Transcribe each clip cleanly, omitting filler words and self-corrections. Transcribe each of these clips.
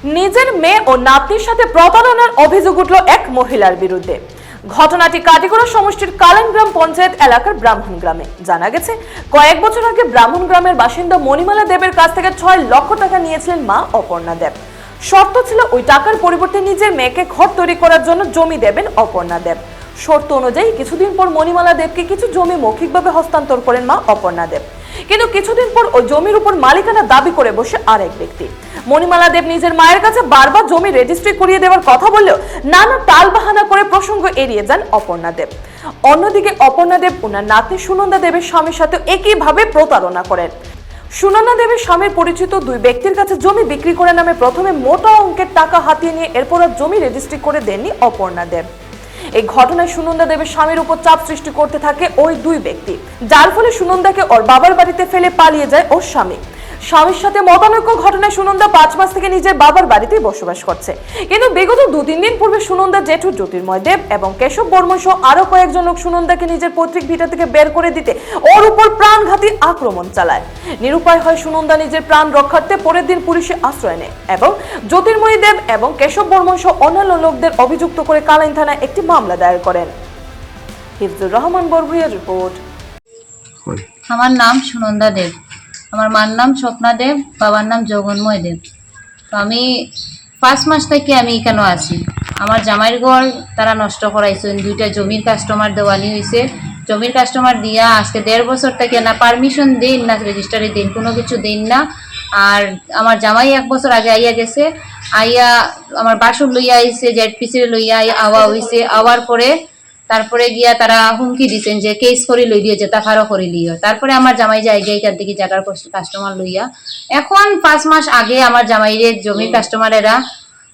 নিজের মেয়ে ও নাতনির সাথে প্রতারণার অভিযোগ উঠল এক মহিলার বিরুদ্ধে। ঘটনাটি কাটিগড়া সমষ্টির কালানগ্রাম পঞ্চায়েত এলাকার ব্রাহ্মণ গ্রামে। জানা গেছে, কয়েক বছর আগে ব্রাহ্মণ গ্রামের বাসিন্দা মণিমালা দেবের কাছ থেকে 6 লক্ষ টাকা নিয়েছিলেন মা অপর্ণা দেব। শর্ত ছিল ওই টাকার পরিবর্তে নিজের মেয়েকে ঘর তৈরি করার জন্য জমি দেবেন অপর্ণা দেব। শর্ত অনুযায়ী কিছুদিন পর মণিমালা দেবকে কিছু জমি মৌখিকভাবে হস্তান্তর করেন মা অপর্ণা দেব। কিন্তু কিছুদিন পর ওই জমির উপর মালিকানা দাবি করে বসে আরেক ব্যক্তি। মণিমালা দেব নিজের মায়ের কাছে বারবার জমি রেজিস্ট্রি করিয়ে দেওয়ার কথা বললেও নানা টালবাহানা করে প্রসঙ্গ এড়িয়ে যান অপর্ণা দেব। অন্যদিকে অপর্ণা দেব ওনার নাতনি সুনন্দা দেবের স্বামীর সাথে একইভাবে প্রতারণা করেন। সুনন্দা দেবের স্বামীর পরিচিত দুই ব্যক্তির কাছে জমি বিক্রি করে নামে প্রথমে মোটা অঙ্কের টাকা হাতিয়ে নিয়ে এরপর আর জমি রেজিস্ট্রি করে দেননি অপর্ণা দেব। এই ঘটনায় সুনন্দা দেবের স্বামীর উপর চাপ সৃষ্টি করতে থাকে ওই দুই ব্যক্তি, যার ফলে সুনন্দাকে ওর বাবার বাড়িতে ফেলে পালিয়ে যায় ওর স্বামী। স্বামীর সাথে মতানৈক্য ঘটনায় সুনন্দা 5 মাস থেকে নিজের বাবার বাড়িতেই বসবাস করছে। কিন্তু বিগত 2-3 দিন পূর্বে সুনন্দা জেঠু জ্যোতির্ময় দেব এবং কেশব বর্মন সহ আরো কয়েকজন লোক সুনন্দাকে নিজের পৈতৃক ভিটা থেকে বের করে দিতে ওর উপর প্রাণঘাতী আক্রমণ চালায়। নিরুপায় হয় সুনন্দা নিজের প্রাণ রক্ষার্থে পরের দিন পুলিশে আশ্রয় নেয় এবং জ্যোতির্ময় দেব এবং কেশব বর্মন সহ অন্যান্য লোকদের অভিযুক্ত করে কালাইন থানায় একটি মামলা দায়ের করেন। হিফজুর রহমান বরভুইয়ার রিপোর্ট। আমার নাম সুনন্দা দেব, আমার মার নাম স্বপ্না দেব, বাবার নাম জগন্ময় দেব। তো আমি 5 মাস থেকে আমি এখানে আছি। আমার জামাইয়ের ঘর তারা নষ্ট করাইছেন। 2টা জমির কাস্টমার দেওয়ানি হয়েছে। জমির কাস্টমার দিয়া আজকে 1.5 বছর থেকে না পারমিশন দেন, না রেজিস্টারে দেন, কোনো কিছু দেন না। আর আমার জামাই 1 বছর আগে আইয়া গেছে, আইয়া আমার বাসুর লইয়া আইছে, জেডপিসি লইয়া আওয়া হয়েছে। আওয়ার পরে তারপরে গিয়া তারা হুমকি দিচ্ছেন যে কেস করে লই দিয়ে যেটা ফারো করে লিও। তারপরে আমার জামাই যায় এখান থেকে জায়গার কাস্টমার লইয়া। এখন 5 মাস আগে আমার জামাইয়ের জমির কাস্টমারেরা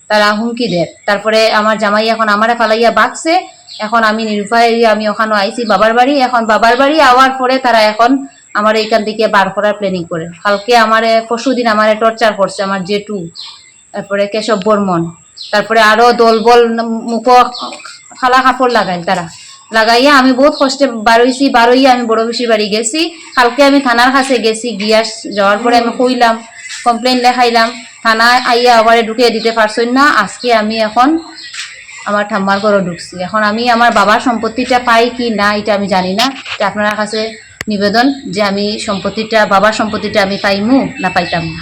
তারা হুমকি দেয়। তারপরে আমার জামাই এখন আমারে ফালাইয়া বাঁকছে। এখন আমি নিরুপায়, আমি ওখানে আইছি বাবার বাড়ি। এখন বাবার বাড়ি আওয়ার পরে তারা এখন আমার এইখান থেকে বার করার প্ল্যানিং করে। কালকে আমারে পরশুদিন আমারে টর্চার করছে আমার জেঠু, তারপরে কেশব বর্মন, তারপরে আরো দলবল মুখ খালা কাপড় লাগাইল। তারা লাগাইয়া আমি বহুত কষ্টে বারোইয়া আমি বড় বেশির বাড়ি গেছি। কালকে আমি থানার কাছে গেছি, গিয়া যাওয়ার পরে আমি কইলাম, কমপ্লেন লেখাইলাম। থানায় আইয়া আবার ঢুকিয়ে দিতে পারছেন না। আজকে আমি এখন আমার ঠাম্মার ঘরে ঢুকছি। এখন আমি আমার বাবার সম্পত্তিটা পাই কি না এটা আমি জানি না। এটা আপনার কাছে নিবেদন যে আমি সম্পত্তিটা, বাবার সম্পত্তিটা আমি পাইমু না পাইতাম না।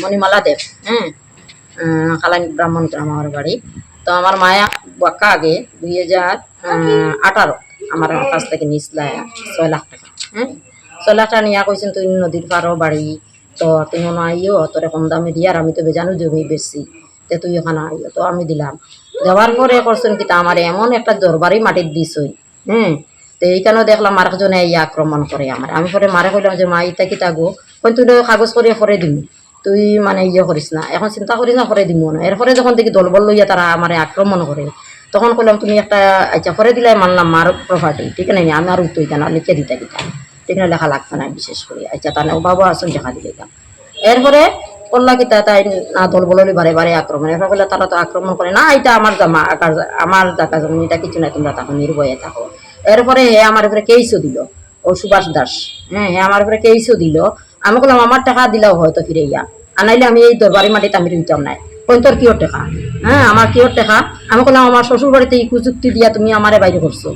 মণিমালা দেব, কালাইন ব্রাহ্মণ গ্রাম আমার বাড়ি। তো আমার মায়া বাক্কা আগে 2018 আমার কাছ থেকে নিয়েছিল 6 লাখ টাকা। 6 লাখ টাকা নিয়ে কইছেন তুই নদীর পারো বাড়ি, তো তুই মনে আইও তোর কম দামে দিয়ে, আর আমি তো বেজানো জমি বেশি, তো তুই ওখানে আইও। তো আমি দিলাম। দেওয়ার পরে করছেন কি আমার এমন একটা দরবারি মাটির দিছই। তো এইখানেও দেখলাম মার্কজনে এই আক্রমণ করে আমার। আমি পরে মারে কইলাম যে মা ইটা কি তাগো, তুই কাগজ করে পরে দিবি, তুই মানে ইয়ে করিস না, এখন চিন্তা করিস না, করে দিব না। এরপরে যখন দেখি দলবল লইয়া তারা আমার আক্রমণ করে, তখন কইলাম তুমি একটা আচ্ছা করে দিলে মানলাম মার প্রপার্টি, ঠিক নাই, আমি আর উত্তর না লিখে দিতে দিতাম, ঠিক না, লেখা লাগতো না বিশেষ করে। আচ্ছা তাহলে ও বাবা আসুন দেখা দিলে দিতাম। এরপরে করলা কি তাই না দলবলি বারে বারে আক্রমণ। এরপর বললে তারা তো আক্রমণ করে না, এটা আমার জামা, আমার জায়গা জমি, এটা কিছু নাই, তোমরা তখন নির্ভয়ে থাকো। এরপরে হে আমার উপরে কেসও দিল, ও সুভাষ দাস, হে আমার উপরে কেসও দিল। আমি বললাম আমার টাকা দিলেও হয়তো ফিরে ইয়া, আনাইলে আমি এই দরবারি মাটিতে আমি রইতাম নাই। তোর কিওর টাকা, আমার কিওর টাকা। আমি বললাম আমার শ্বশুর বাড়িতে এই কুযুক্তি দিয়া তুমি আমারে বাইরে করছো,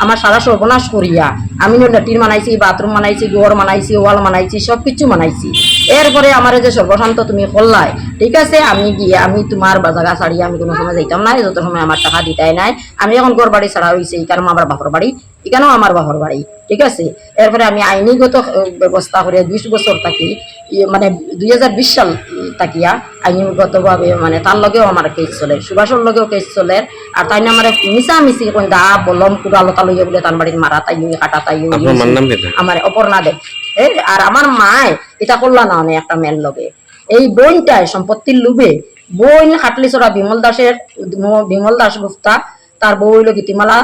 আমার সারা সর্বনাশ করিয়া। আমি ল্যাট্রিন বানাইছি, বাথরুম বানাইছি, ঘর বানাইছি, ওয়াল বানাইছি, সব কিছু বানাইছি। এরপরে আমার যে সর্বশান্ত তুমি করলাই, ঠিক আছে, আমি গিয়ে আমি তোমার জায়গা ছাড়িয়ে আমি কোনো সময় যাইতাম না, যত সময় আমার টাকা দিতাই নাই। আমি এখন ঘর বাড়ি ছাড়া হয়েছে, এখানেও আমার বাপর বাড়ি, এখানেও আমার বাপর বাড়ি, ঠিক আছে। এরপরে আমি আইনিগত ব্যবস্থা করে 20 বছর থাকি, মানে 2020 সাল তাকিয়া আইনগতভাবে মানে তার লগেও আমার কেস চলে, সুভাষের লগেও কেস চলে। আর তাই না আমার মিশামিশি দা বলম কুড়া লতা লইয়া বলে তার বাড়ির মারা তাই কাটা তাই আমার অপর্ণা দেব। আর আমার মায় এটা করলা না অনেক একটা মেয়ের লগে এই বইনটায় সম্পত্তির লুবে বইন খাটলিছড়া বিমল দাশগুপ্তা, তার বই হইল গীতিমালা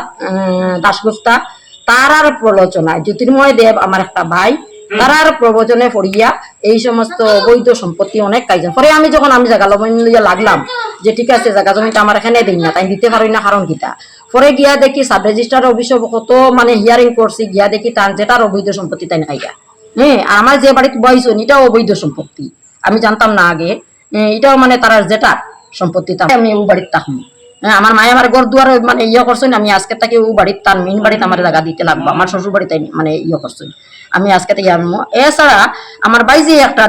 দাশগুপ্তা, তার আর প্রলোচনায় জ্যোতির্ময় দেব আমার একটা ভাই, তার প্রবচনে পড়িয়া এই সমস্ত অবৈধ সম্পত্তি অনেক কাইছেন। পরে আমি যখন আমি জায়গা জমি লইয়া লাগলাম যে ঠিক আছে জায়গা জমিটা আমার এখানে দিই না, তাই দিতে পারি না, কারণ কিতা। পরে গিয়া দেখি সাব রেজিস্ট্রার অফিসে কত মানে হিয়ারিং করছি, গিয়া দেখি তার যেটার অবৈধ সম্পত্তি তাই খাইয়া। আমার যে বাড়িতে বয়স এটাও অবৈধ সম্পত্তি, আমি জানতাম না আগে। এটাও মানে তার যেটা সম্পত্তি আমি ও বাড়িতে থাকবো। আমার মায়ে আমার ঘর দুয়ার মানে ইয়ে করছেন, আমি আজকে থেকে ও বাড়িতে তার মেন বাড়িতে আমার জায়গা দিতে লাগবো, আমার শ্বশুর বাড়িতে মানে ইয়ে করছেন, আমি আজকে থেকে আনবো। এছাড়া আমার বাইজি একটা